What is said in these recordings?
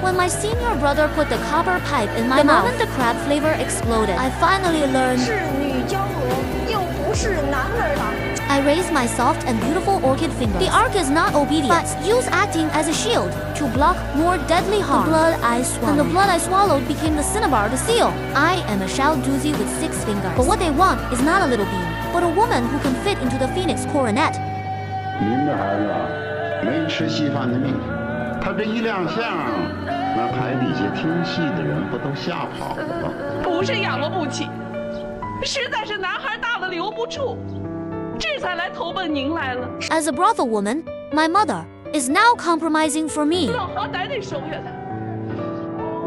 When my senior brother put the copper pipe in my mouth, the moment the crab flavor exploded, I finally learned 是女娇娥，又不是男儿郎。 I raised my soft and beautiful orchid finger. The arc is not obedience, but use acting as a shield to block more deadly harm. The blood I swallowed. And the blood I swallowed became the cinnabar to seal. I am a Xiaodouzi with 6 fingers. But what they want is not a little bean, but a woman who can fit into the phoenix coronet. 您的孩子啊，没吃稀饭的命。他这一亮相，那台底下听戏的人不都吓跑了？不是养了不起，实在是男孩大了留不住。 这才来投奔您来了。As a brothel woman, my mother is now compromising for me. 老好歹得收下他，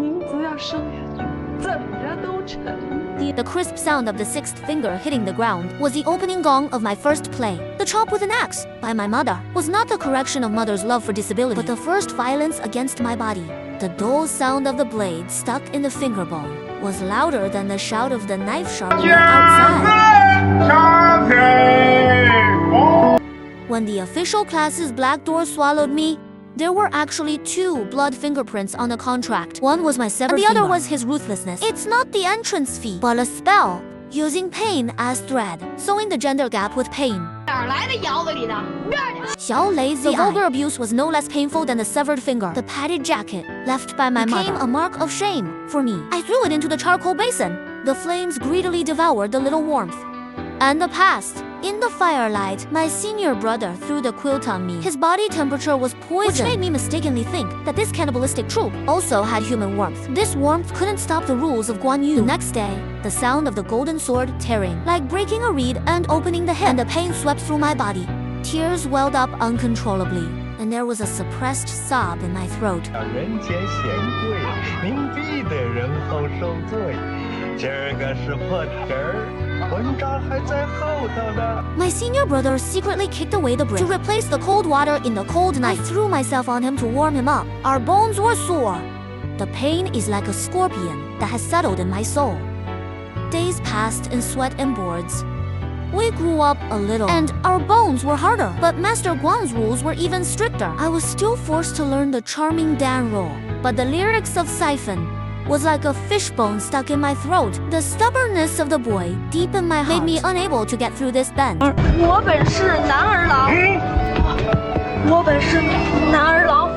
您只要收下去，怎么着都成。The crisp sound of the 6th finger hitting the ground was the opening gong of my first play. The chop with an axe by my mother was not the correction of mother's love for disability, but the first violence against my body. The dull sound of the blade stuck in the finger bone was louder than the shout of the knife sharpener outside. When the official class's black door swallowed me, there were actually 2 blood fingerprints on the contract. One was my severed finger, and the other was his ruthlessness. It's not the entrance fee, but a spell, using pain as thread, sewing the gender gap with pain. Xiaodouzi. The vulgar abuse was no less painful than the severed finger. The padded jacket, left by my mother, became a mark of shame for me. I threw it into the charcoal basin. The flames greedily devoured the little warmth. And the past. In the firelight, my senior brother threw the quilt on me. His body temperature was poison, which made me mistakenly think that this cannibalistic troop also had human warmth. This warmth couldn't stop the rules of Guan Yu. The next day, the sound of the golden sword tearing, like breaking a reed and opening the hip, and the pain swept through my body. Tears welled up uncontrollably, and there was a suppressed sob in my throat. 人前显贵，您逼得人后受罪。今儿个是破题儿，混账还在后头呢。 My senior brother secretly kicked away the brick to replace the cold water in the cold night. I threw myself on him to warm him up. Our bones were sore. The pain is like a scorpion that has settled in my soul. Days passed in sweat and boards. We grew up a little, and our bones were harder. But Master Guan's rules were even stricter. I was still forced to learn the charming Dan roll, but the lyrics of Siphon was like a fishbone stuck in my throat. The stubbornness of the boy deep in my heart made me unable to get through this bend. 我本是男儿郎，我本是男儿郎。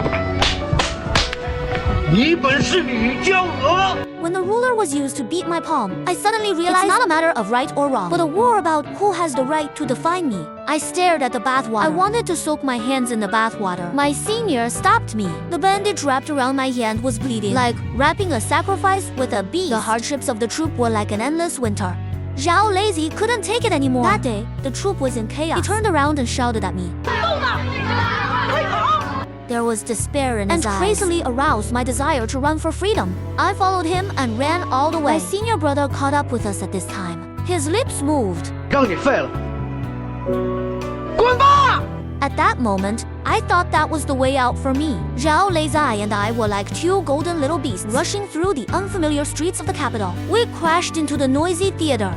你本是女娇娥。 When the ruler was used to beat my palm, I suddenly realized it's not a matter of right or wrong, but a war about who has the right to define me. I stared at the bathwater. I wanted to soak my hands in the bathwater. My senior stopped me. The bandage wrapped around my hand was bleeding, like wrapping a sacrifice with a beast. The hardships of the troop were like an endless winter. Xiaodouzi couldn't take it anymore. That day, the troop was in chaos. He turned around and shouted at me. There was despair in his eyes, and crazily aroused my desire to run for freedom. I followed him and ran all the way. My senior brother caught up with us at this time. His lips moved. 让你废了，滚吧！ At that moment, I thought that was the way out for me. Xiaodouzi and I were like 2 golden little beasts rushing through the unfamiliar streets of the capital. We crashed into the noisy theater.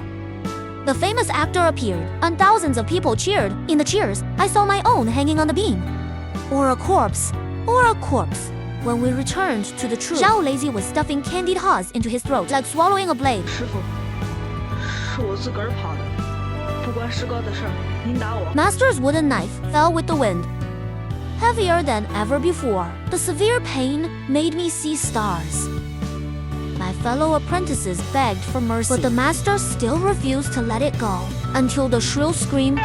The famous actor appeared, and thousands of people cheered. In the cheers, I saw my own hanging on the beam. Or a corpse. When we returned to the truth, Xiaodouzi was stuffing candied haws into his throat, like swallowing a blade. 师傅，是我自个儿跑的，不关师哥的事儿，您打我。 Master's wooden knife fell with the wind. Heavier than ever before, the severe pain made me see stars. My fellow apprentices begged for mercy, but the master still refused to let it go, until the shrill scream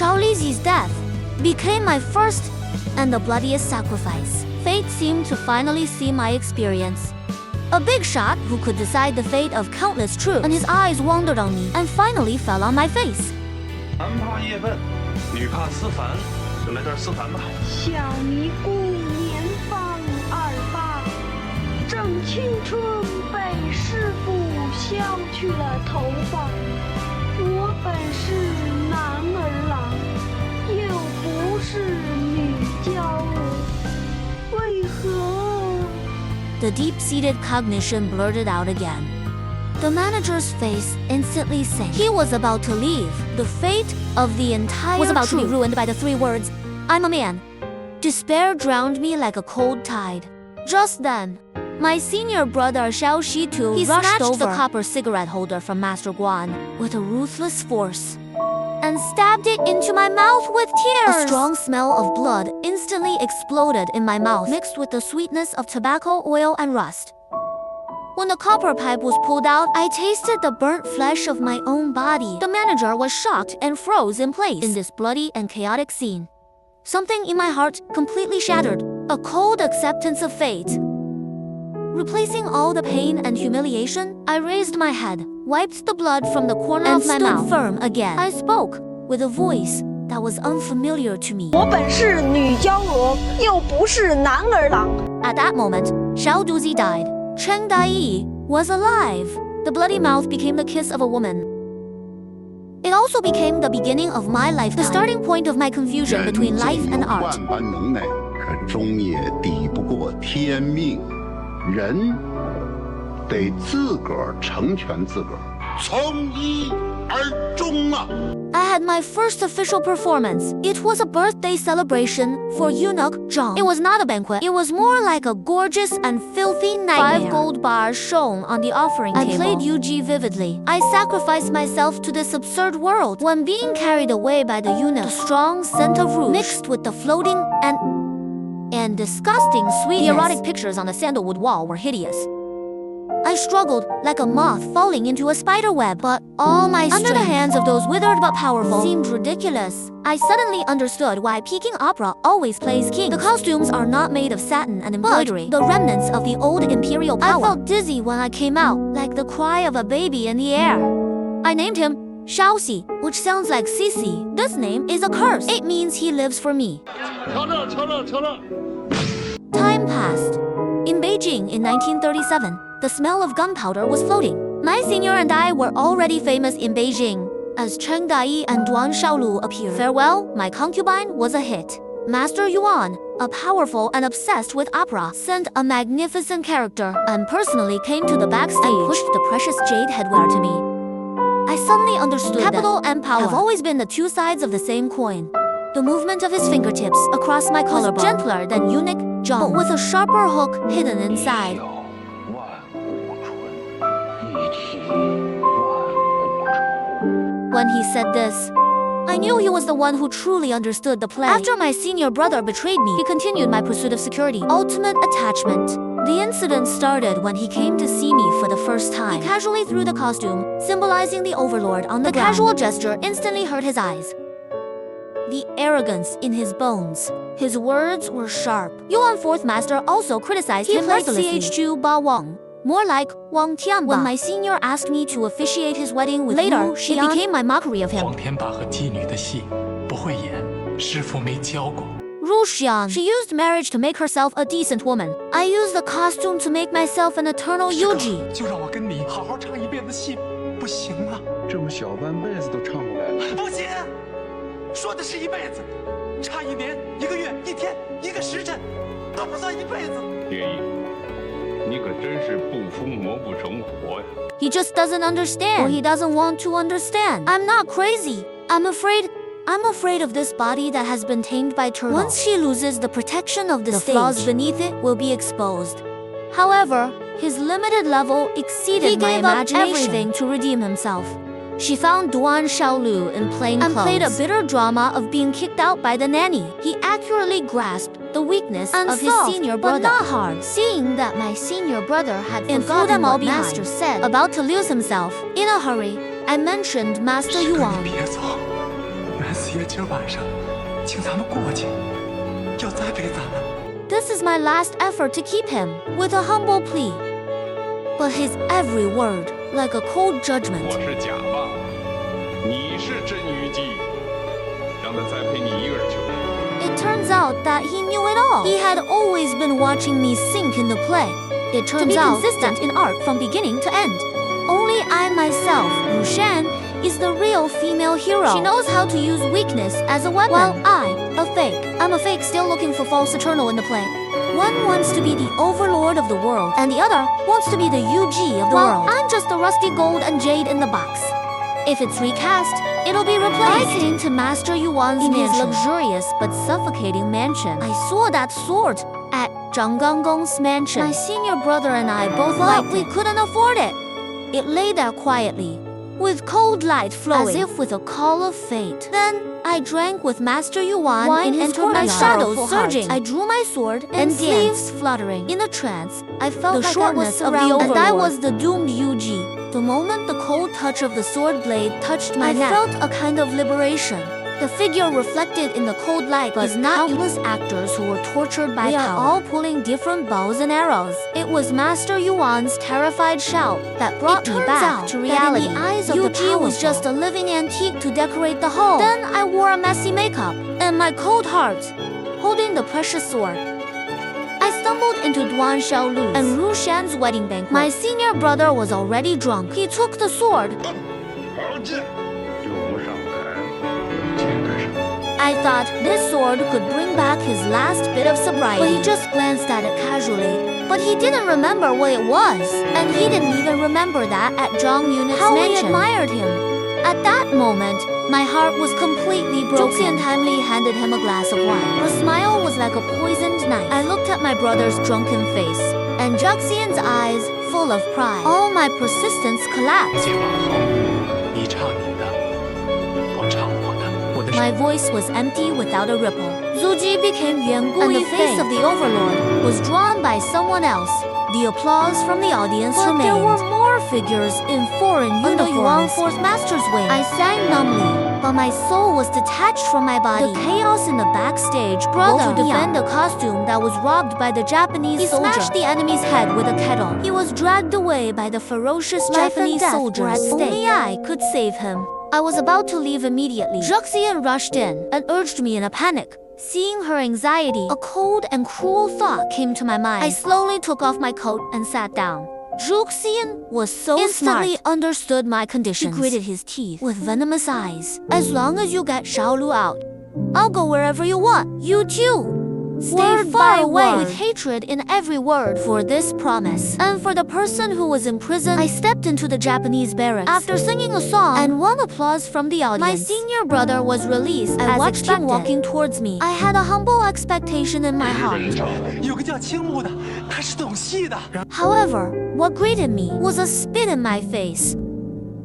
Xiaodouzi's death became my first and the bloodiest sacrifice. Fate seemed to finally see my experience. A big shot who could decide the fate of countless troops, and his eyes wandered on me and finally fell on my face. 男怕夜奔，女怕思凡，就来这儿思凡吧。小尼姑年方28，正青春被师傅削去了头发。我本是男儿郎，又不是女娇娥，为何？ The deep-seated cognition blurted out again. The manager's face instantly sank. He was about to leave. The fate of the entire was about to be ruined by the 3 words, "I'm a man." Despair drowned me like a cold tide. Just then, my senior brother Xiaodouzi he snatched over the copper cigarette holder from Master Guan with a ruthless force and stabbed it into my mouth with tears. A strong smell of blood instantly exploded in my mouth, mixed with the sweetness of tobacco, oil, and rust. When the copper pipe was pulled out, I tasted the burnt flesh of my own body. The manager was shocked and froze in place in this bloody and chaotic scene. Something in my heart completely shattered, a cold acceptance of fate. Replacing all the pain and humiliation, I raised my head, wiped the blood from the corner of my mouth, firm again. I spoke with a voice that was unfamiliar to me. 我本是女娇娥，又不是男儿郎。 At that moment, Xiaodouzi died. Cheng Dai was alive. The bloody mouth became the kiss of a woman. It also became the beginning of my life, the starting point of my confusion between life and art. 万般能耐，可终也抵不过天命。人得自个儿成全自个儿，从一而终啊！ I had my first official performance. It was a birthday celebration for eunuch Zhang. It was not a banquet. It was more like a gorgeous and filthy nightmare. 5 gold bars shone on the offering table. I played Yuji vividly. I sacrificed myself to this absurd world. When being carried away by the eunuch, the strong scent of rouge mixed with the floating and disgusting sweetness. The erotic pictures on the sandalwood wall were hideous. I struggled like a moth falling into a spider web, but all my strength under the hands of those withered but powerful seemed ridiculous. I suddenly understood why Peking opera always plays kings. The costumes are not made of satin and embroidery, but the remnants of the old imperial power. I felt dizzy when I came out, like the cry of a baby in the air. I named him Xiaoxi, which sounds like Sisi. This name is a curse. It means he lives for me. Time passed. In Beijing in 1937, the smell of gunpowder was floating. My senior and I were already famous in Beijing, as Cheng Dai and Duan Shaolu appeared. Farewell, My Concubine was a hit. Master Yuan, a powerful and obsessed with opera, sent a magnificent character and personally came to the backstage and pushed the precious jade headwear to me. I suddenly understood capital and power have always been the 2 sides of the same coin. The movement of his fingertips across my collarbone was gentler than eunuch Zhang, but with a sharper hook hidden inside. When he said this, I knew he was the one who truly understood the play. After my senior brother betrayed me, he continued my pursuit of security, ultimate attachment. The incident started when he came to see me for the first time. He casually threw the costume, symbolizing the overlord, on the ground. The casual gesture instantly hurt his eyes. The arrogance in his bones. His words were sharp. Yuan Fourth Master also criticized him mercilessly. Chu Ba Wang. More like Wang Tianba. When my senior asked me to officiate his wedding with later, it became my mockery of him. 黄天霸和妓女的戏不会演，师傅没教过。 Ru Xian. She used marriage to make herself a decent woman. I used the costume to make myself an eternal Yuji. 就让我跟你好好唱一辈子戏，不行吗？这么小半辈子都唱不来了。不行，说的是一辈子，差1年、1个月、1天、1个时辰，都不算一辈子。蝶衣，你可真是不疯魔不成活呀！ He just doesn't understand, or he doesn't want to understand. I'm not crazy. I'm afraid of this body that has been tamed by turtle. Once she loses the protection of the stage, flaws beneath it will be exposed. However, his limited level exceeded my imagination. He gave up everything to redeem himself. She found Duan Shaolu in plain clothes and played a bitter drama of being kicked out by the nanny. He accurately grasped the weakness of his senior brother, but not hard. Seeing that my senior brother had forgotten what Master said, about to lose himself, in a hurry, I mentioned Master Yuan. 别走，元四爷今儿晚上请咱们过去，要栽培咱们。 This is my last effort to keep him, with a humble plea. But his every word, like a cold judgment. 我是假扮，你是真虞姬，让他栽培你一个人去。 It turns out that he knew it all. He had always been watching me sink in the play. It turns out consistent in art from beginning to end. Only I myself, Ru Shan, is the real female hero. She knows how to use weakness as a weapon. While I'm a fake still looking for false eternal in the play. One wants to be the overlord of the world, and the other wants to be the Yuji of the world. I'm just a rusty gold and jade in the box. If it's recast, it'll be replaced. I came to Master Yuan's in his luxurious but suffocating mansion. I saw that sword at Zhang Ganggong's mansion. My senior brother and I both thought we couldn't afford it. It lay there quietly, with cold light flowing, as if with a call of fate. Then I drank with Master Yuan wine in his courtyard. My shadows surging. I drew my sword and sleeves fluttering. In a trance, I felt the shortness of the overlord, and I was the doomed Yuji. The moment the cold touch of the sword blade touched my neck, I felt a kind of liberation. The figure reflected in the cold light was not countless actors who were tortured by power. We are all pulling different bows and arrows. It was Master Yuan's terrified shout that brought me back to reality. In the eyes of Yuji was just a living antique to decorate the hall. Then I wore a messy makeup and my cold heart, holding the precious sword. I stumbled into Duan Xiaolu's and Ru Shan's wedding banquet. My senior brother was already drunk. He took the sword. I thought this sword could bring back his last bit of sobriety, but he just glanced at it casually. But he didn't remember what it was, and he didn't even remember that at Zhang Yunit's mansion. How we admired him. At that moment, my heart was completely broken. Zhuxian timely handed him a glass of wine. Her smile was like a poisoned knife. I looked at my brother's drunken face, and Zhuxian's eyes full of pride. All my persistence collapsed. My voice was empty without a ripple. Zuji became Yuan Gu, and the face of the overlord was drawn by someone else. The applause from the audience remained. There were more figures in foreign uniforms. Under Yuan Fourth Master's wing, I sang numbly, but my soul was detached from my body. The chaos in the backstage brother to defend a costume that was robbed by the Japanese soldier. He smashed the enemy's head with a kettle. He was dragged away by the ferocious Japanese soldiers. Only I could save him. I was about to leave immediately. Zhuxian rushed in and urged me in a panic. Seeing her anxiety, a cold and cruel thought came to my mind. I slowly took off my coat and sat down. Zhuxian was so instantly understood my conditions. He gritted his teeth with venomous eyes. As long as you get Xiaolu out, I'll go wherever you want. You too. Stay far away, with hatred in every word for this promise. And for the person who was in prison, I stepped into the Japanese barracks. After singing a song and won applause from the audience, my senior brother was released. I watched him walking towards me. I had a humble expectation in my heart. However, what greeted me was a spit in my face.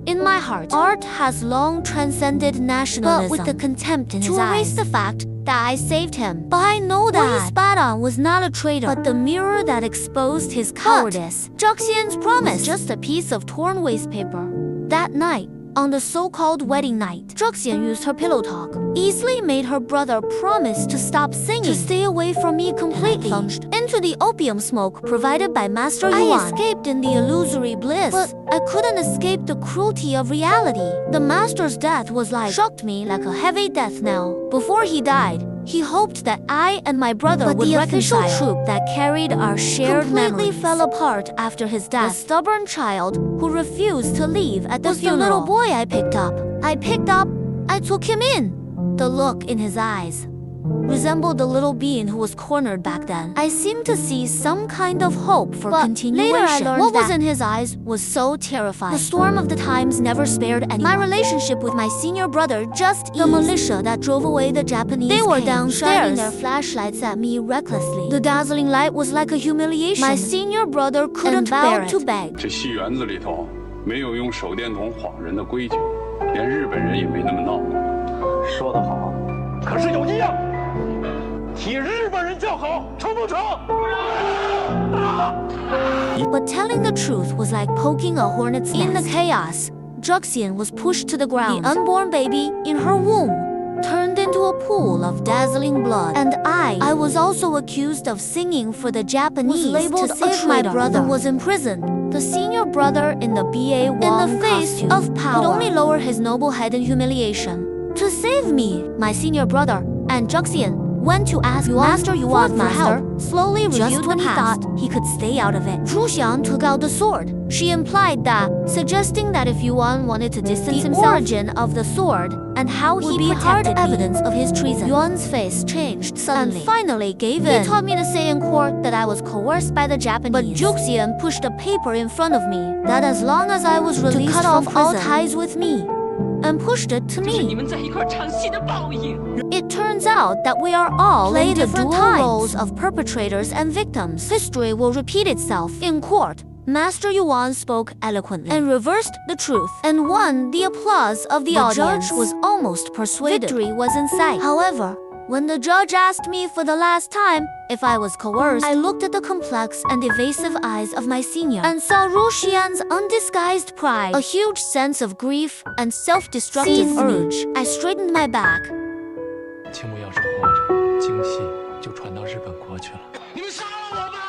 In my heart, art has long transcended nationalism, but with the contempt in his eyes. To erase the fact that I saved him. But I know that what he spat on was not a traitor, but the mirror that exposed his cowardice. Zhuxian's promise was just a piece of torn waste paper. That night, on the so-called wedding night, Zhuxian used her pillow talk, easily made her brother promise to stop singing, to stay away from me completely. I plunged into the opium smoke provided by Master Yuan. I escaped in the illusory bliss, but I couldn't escape the cruelty of reality. The Master's death was shocked me like a heavy death knell. Before he died, he hoped that I and my brother would reconcile. But the official troop that carried our shared memories completely fell apart after his death. The stubborn child who refused to leave at the funeral was the little boy I picked up. I took him in. The look in his eyes resembled the little being who was cornered back then. I seemed to see some kind of hope for continuation. Later I learned what was in his eyes was so terrifying. The storm of the times never spared anyone. My relationship with my senior brother just eased. The militia that drove away the Japanese They were downstairs, shining their flashlights at me recklessly. The dazzling light was like a humiliation. My senior brother couldn't bear it. To beg. 这戏园子里头没有用手电筒晃人的规矩，连日本人也没那么闹过。说得好，可是有一样。 替日本人叫好，成不成？ But telling the truth was like poking a hornet's nest. In the chaos, Zhuxian was pushed to the ground. The unborn baby in her womb turned into a pool of dazzling blood. And I was also accused of singing for the Japanese, was labeled to save my brother, and was imprisoned. The senior brother in the B.A. Wong in the face of power could only lower his noble head in humiliation. To save me, my senior brother, and Zhuxian went to ask Master Yuan for help, slowly reviewed when he thought he could stay out of it. Zhu Xian took out the sword. She implied that, suggesting that if Yuan wanted to distance himself, the origin of the sword and how he protected hard evidence of his treason. Yuan's face changed suddenly and finally gave in. He taught me to say in court that I was coerced by the Japanese. But Zhu Xian pushed a paper in front of me that as long as I was released to cut off all ties with me, and pushed it to me. It turns out that we are all in different roles of perpetrators and victims. History will repeat itself. In court, Master Yuan spoke eloquently and reversed the truth and won the applause of the audience. Judge was almost persuaded. Victory was in sight. However, when the judge asked me for the last time if I was coerced, I looked at the complex and evasive eyes of my senior and saw Zhu Xian's undisguised pride. A huge sense of grief and self-destructive urge. I straightened my back. 青木要是活着，京戏就传到日本国去了。你们杀了我吧！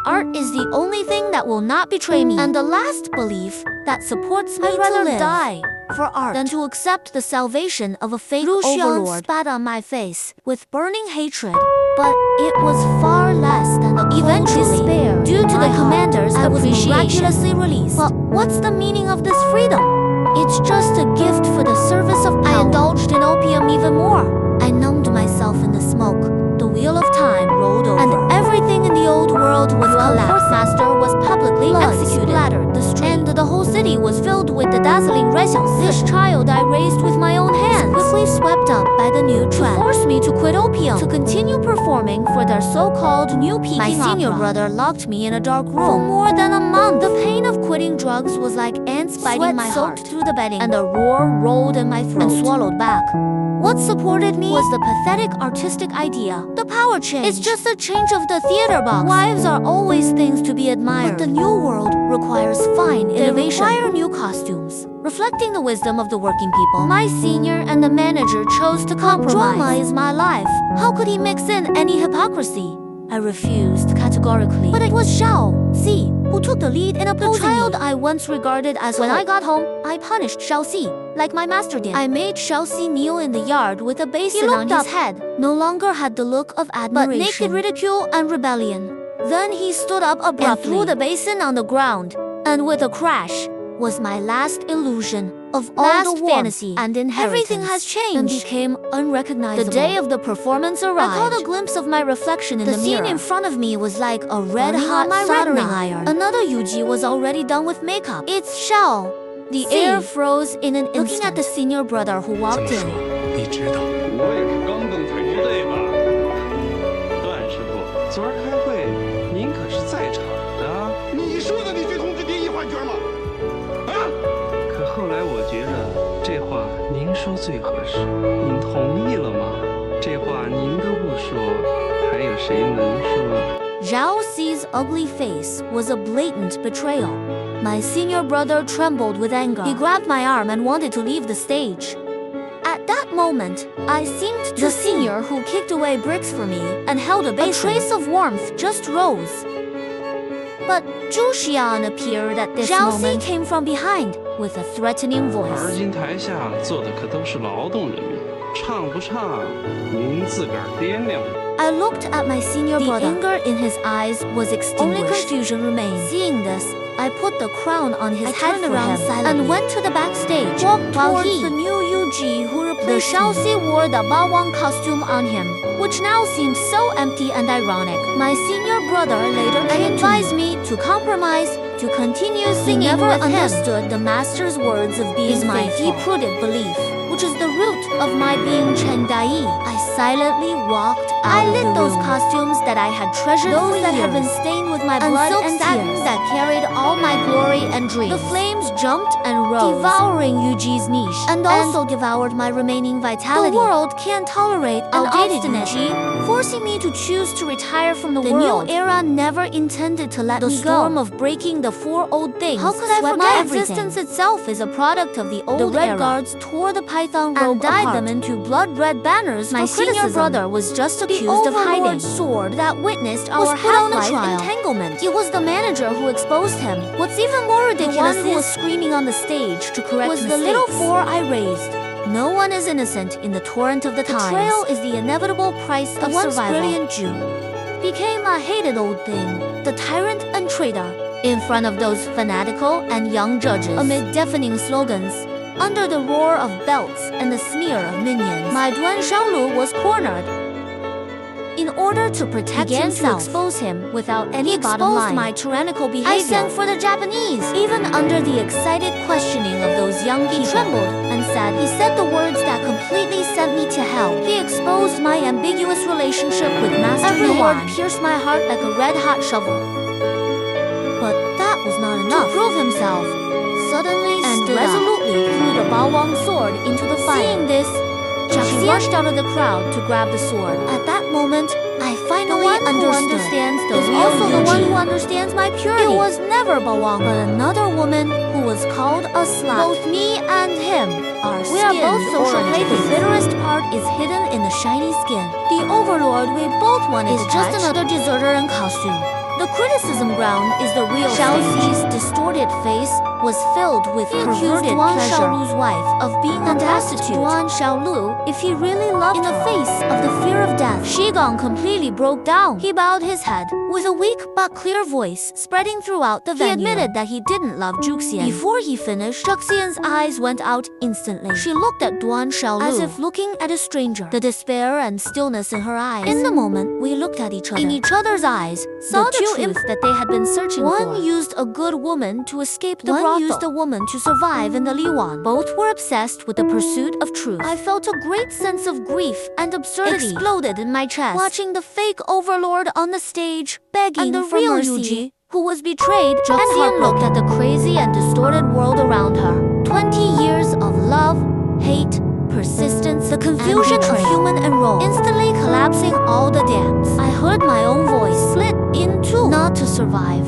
Art is the only thing that will not betray me, and the last belief that supports me. I'd rather die for art than to accept the salvation of a fake overlord. Spat on my face with burning hatred, but it was far less than the eventually despair. Due to the commander's appreciation, I was miraculously released. But what's the meaning of this freedom? It's just a gift for the service of power. I indulged in opium even more. I numbed myself in the smoke. The wheel of time rolled over, and everything in the old world was collapsed. Master was publicly executed. Splattered the street, and the whole city was filled with the dazzling Xiaodouzi. This child I raised with my own hands was quickly swept up by the new trend to force me to quit opium, to continue performing for their so-called new peaking opera. My senior brother locked me in a dark room for more than a month. The pain of quitting drugs was like ants biting my heart through the bedding, and a roar rolled in my throat and swallowed back. What supported me was the pathetic artistic idea. The power change. It's just a change of the theater box. Wives are always things to be admired. But the new world requires fine innovation. They require new costumes, reflecting the wisdom of the working people. My senior and the manager chose to compromise. Drama is my life. How could he mix in any hypocrisy? I refused categorically. But it was Xiaodouzi who took the lead in opposing the child I once regarded as when I got home, I punished Xiaodouzi, like my master did. I made Xiaodouzi kneel in the yard with a basin on his head. No longer had the look of admiration, but naked ridicule and rebellion. Then he stood up abruptly and threw the basin on the ground, and with a crash, was my last illusion of all the fantasy and inheritance. Everything has changed and became unrecognizable. The day of the performance arrived. I caught a glimpse of my reflection in the mirror. The scene in front of me was like a red-hot soldering iron. Another Yuji was already done with makeup. It's Xiao. The air froze in an instant. Looking at the senior brother who walked in. 你知道，我也是刚登才不对吧？段师傅，昨儿开会，您可是在场的。你说的，你对同志第一幻觉吗？啊！可后来我觉着这话您说最合适，您同意了吗？这话您都不说，还有谁能说？ Xiaodouzi's ugly face was a blatant betrayal. My senior brother trembled with anger. He grabbed my arm and wanted to leave the stage. At that moment, I seemed to the senior who kicked away bricks for me and held a basin. A trace of warmth just rose. But Zhu Xian appeared at this moment. Came from behind with a threatening voice. 而今台下坐的可都是劳动人民，唱不唱，您自个儿掂量。 I looked at my senior brother. The anger in his eyes was extinguished. Only confusion remained. Seeing this, I put the crown on his head for him and went to the backstage. Walked towards the new Yuji who replaced the Xiaodouzi wore the Bawang costume on him, which now seemed so empty and ironic. My senior brother later advised me to compromise, to continue singing. He never understood the master's words of being my deep-rooted belief, which is the root of my being Chen Dai. I silently walked out. I lit those costumes that I had treasured, those that had been stained with my blood and tears, that carried all my glory and dreams. The flames jumped and rose, devouring Yuji's niche, and also devoured my remaining vitality. The world can't tolerate an obstinate Yuji, forcing me to choose to retire from the world. The new era never intended to let me go. The storm of breaking the four old things. How could I forget my existence itself is a product of the old era. The Red Guards tore the python robe and dyed them into blood-red banners. My senior brother was just accused of hiding. The sword that witnessed our half-life entanglement. It was the manager who exposed him. What's even more ridiculous is the one who was screaming on the stage to correct mistakes. The little four I raised. No one is innocent in the torrent of the times. Betrayal is the inevitable price of survival. The once brilliant Jew became a hated old thing, the tyrant and traitor, in front of those fanatical and young judges, amid deafening slogans, under the roar of belts and the sneer of minions. My Duan Xiaolu was cornered. In order to protect himself, to expose him without any bottom line, my tyrannical behavior. I sent for the Japanese. Even under the excited questioning of those young people, he trembled and said, he said the words that completely sent me to hell. He exposed my ambiguous relationship with Master Yuan. Every word pierced my heart like a red-hot shovel. But that was not enough. To prove himself, suddenly and resolutely threw the Baowang sword into the fire. Seeing this, she rushed out of the crowd to grab the sword. At that moment, I finally understands the real also the one who understands my purity. It was never Baowang, but another woman who was called a slut. Both me and him are we are both social playthings. The bitterest part is hidden in the shiny skin. The overlord we both wanted is just another deserter in costume. The criticism ground is the real Xiaoduzi's distorted face was filled with perverted pleasure. Xiaolu's wife of being a prostitute. Duan Xiaolu, if he really loved in the face of the fear of death, Shigong completely broke down. He bowed his head with a weak but clear voice spreading throughout the venue. He admitted that he didn't love Zhuxian. Before he finished, Zhuxian's eyes went out instantly. She looked at Duan Xiaolu as if looking at a stranger. The despair and stillness in her eyes. In the moment we looked at each other, in each other's eyes, saw the truth that they had been searching for. One used a good woman to escape the brothel. One used a woman to survive in the Liwan. Both were obsessed with the pursuit of truth. I felt a great sense of grief and absurdity exploded in my chest, watching the fake overlord on the stage, begging for real mercy, who was betrayed. Zhuxian looked at the crazy and distorted world around her. 20 years of love, hate, persistence, the confusion of human enroll, instantly collapsing all the dams. I heard my own voice split in two, not to survive.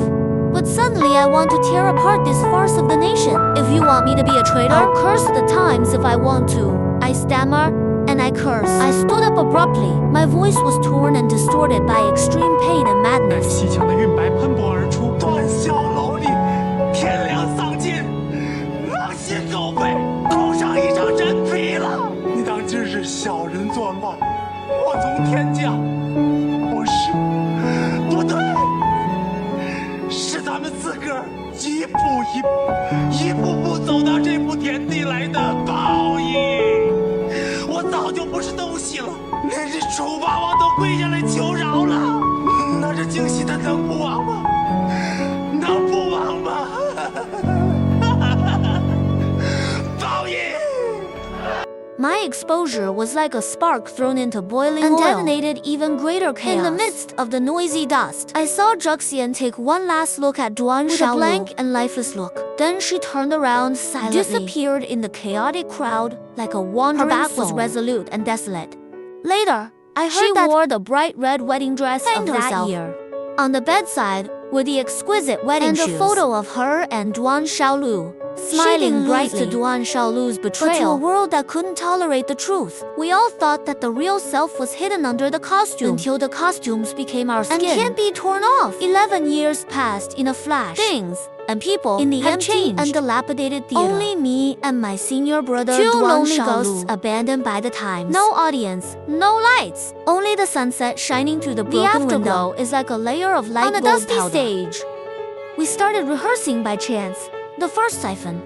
But suddenly I want to tear apart this farce of the nation. If you want me to be a traitor, I'll curse the times if I want to. I stammer and I curse. I stood up abruptly. My voice was torn and distorted by extreme pain and madness. 西墙的云白喷薄而出，断小楼里，天良丧尽，狼心狗肺，空上一场真皮了。你当今日小人作乱，祸从天降，不是，不对。是咱们自个儿一步一步走到这步田地来的报应。我早就不是东西了，连这楚霸王都跪下来求饶了，那这京西他能不亡吗？能不亡吗？报应！ My exposure was like a spark thrown into boiling oil and detonated even greater chaos. In the midst of the noisy dust, I saw Zhuxian take one last look at Duan Xiaolu with a blank and lifeless look. Then she turned around silently, disappeared in the chaotic crowd like a wandering soul. Her back was resolute and desolate. Later, I heard that she wore the bright red wedding dress of that year. On the bedside were the exquisite wedding shoes and a photo of her and Duan Xiaolu, smiling brightly to Duan Xiaolu's betrayal, but to a world that couldn't tolerate the truth. We all thought that the real self was hidden under the costume until the costumes became our skin and can't be torn off. 11 years passed in a flash. Things and people in the empty and dilapidated theater. Only me and my senior brother, two lonely ghosts abandoned by the times. No audience, no lights, only the sunset shining through the broken window. The afterglow is like a layer of light on a dusty stage. We started rehearsing by chance. The first siphon.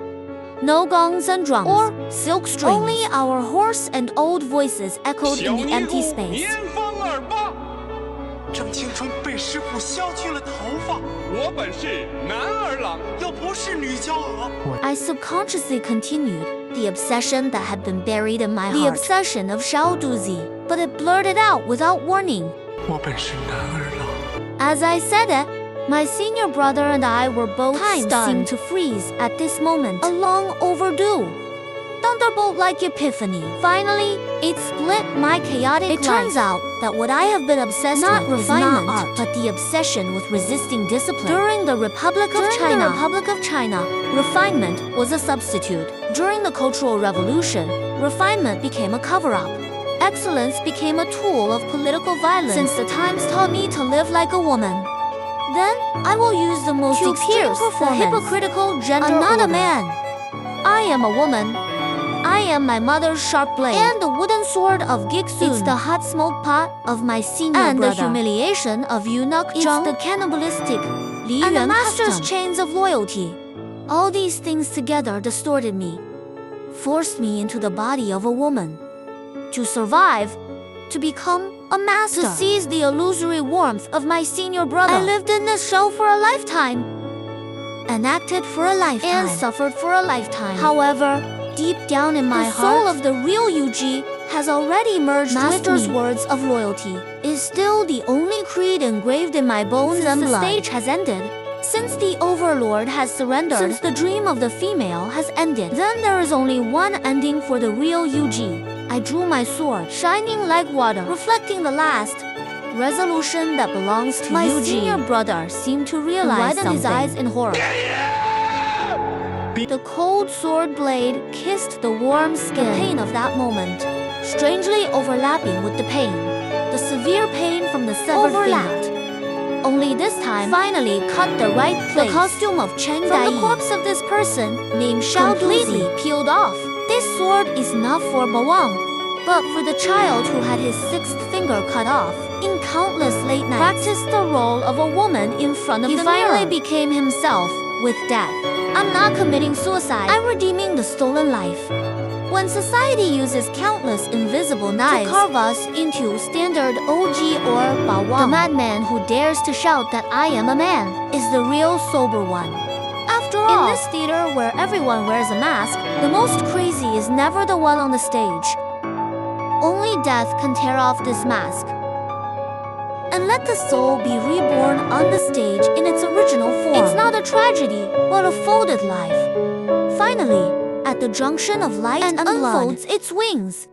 No gongs and drums or silk strings. Only our hoarse and old voices echoed in the empty space. 正青春被师傅削去了头发，我本是男儿郎，又不是女娇娥。I subconsciously continued the obsession that had been buried in my heart. The obsession of Xiaodouzi, but it blurted out without warning. 我本是男儿郎。 As I said it, my senior brother and I were both stunned. Time seemed to freeze at this moment. A long overdue, thunderbolt-like epiphany. Finally, it split my chaotic life. It turns out that what I have been obsessed with is not art, but the obsession with resisting discipline. During the Republic of China, refinement was a substitute. During the Cultural Revolution, refinement became a cover-up. Excellence became a tool of political violence. Since the times taught me to live like a woman, then I will use the most extreme performance, the hypocritical gender. I'm not a man. I am a woman. I am my mother's sharp blade and the wooden sword of Giksun. It's the hot smoke pot of my senior and brother. And the humiliation of eunuch Zhang. It's the cannibalistic Li and the master's chains of loyalty. All these things together distorted me, forced me into the body of a woman. To survive, to become a master, to seize the illusory warmth of my senior brother. I lived in this show for a lifetime, and acted for a lifetime, and suffered for a lifetime. However, deep down in my heart, the soul of the real Yuji has already merged with me. Master's words of loyalty is still the only creed engraved in my bones and blood. The stage has ended, since the overlord has surrendered, since the dream of the female has ended, then there is only one ending for the real Yuji. I drew my sword, shining like water, reflecting the last resolution that belongs to my Yuji. Senior brother seemed to realize something. His eyes in horror. The cold sword blade kissed the warm skin. The pain of that moment, strangely overlapping with the pain, the severe pain from the severed finger. Only this time, finally cut the right place. The costume of Cheng Dai, from the corpse of this person named Xiaodouzi, completely peeled off. This sword is not for Bawang, but for the child who had his sixth finger cut off. In countless late nights, practiced the role of a woman in front of the mirror. He finally became himself with death. I'm not committing suicide. I'm redeeming the stolen life. When society uses countless invisible knives to carve us into standard OG or Bawang, the madman who dares to shout that I am a man is the real sober one. After all, in this theater where everyone wears a mask, the most crazy is never the one on the stage. Only death can tear off this mask and let the soul be reborn on the stage in its original form. It's not a tragedy, but a folded life. Finally, at the junction of light and unfolds its wings.